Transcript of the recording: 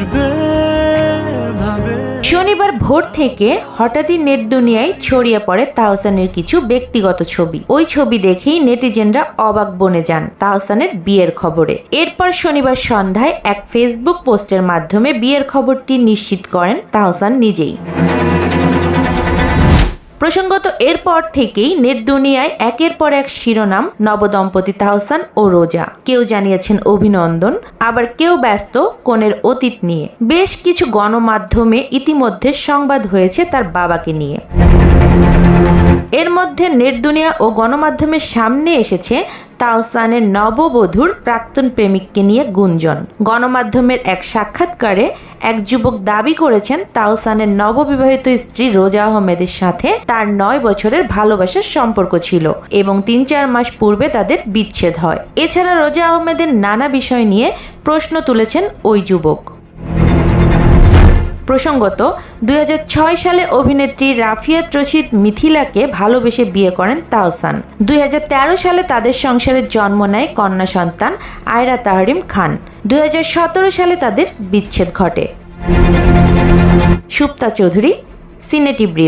আসবে ভাবে। শনিবার ভোর থেকে হঠাৎই নেট দুনিয়ায় ছড়িয়ে পড়ে তাহসানের কিছু ব্যক্তিগত ছবি। ওই ছবি দেখেই নেটিজেনরা অবাক বনে যান তাহসানের বিয়ের খবরে। এরপর শনিবার সন্ধ্যায় এক ফেসবুক পোস্টের মাধ্যমে বিয়ের খবরটি নিশ্চিত করেন তাহসান নিজেই। প্রসঙ্গত এরপর থেকেই নেট দুনিয়ায় একের পর এক শিরোনাম নবদম্পতি তাহসান ও রোজা। কেউ জানিয়েছেন অভিনন্দন, আবার কেউ ব্যস্ত কনের অতীত নিয়ে। বেশ কিছু গণমাধ্যমে ইতিমধ্যে সংবাদ হয়েছে তার বাবাকে নিয়ে। এর মধ্যে নেট দুনিয়া ও গণমাধ্যমের সামনে এসেছে তাহসানের নববধূর প্রাক্তন প্রেমিককে নিয়ে গুঞ্জন। গণমাধ্যমের এক সাক্ষাৎকারে এক যুবক দাবি করেছেন তাহসানের নববিবাহিত স্ত্রী রোজা আহমেদের সাথে তার 9 বছরের ভালোবাসার সম্পর্ক ছিল এবং 3-4 মাস পূর্বে তাদের বিচ্ছেদ হয়। এছাড়া রোজা আহমেদের নানা বিষয় নিয়ে প্রশ্ন তুলেছেন ওই যুবক। প্রসঙ্গত 2006 সালে অভিনেত্রী রাফিয়াত রশিদ মিথিলাকে ভালোবেসে বিয়ে করেন তাহসান। 2013 সালে তাদের সংসারে জন্ম নেয় কন্যা সন্তান আয়রা তাহরিম খান। 2017 সালে তাদের বিচ্ছেদ ঘটে। সুপ্তা চৌধুরী, সিনে টিভি।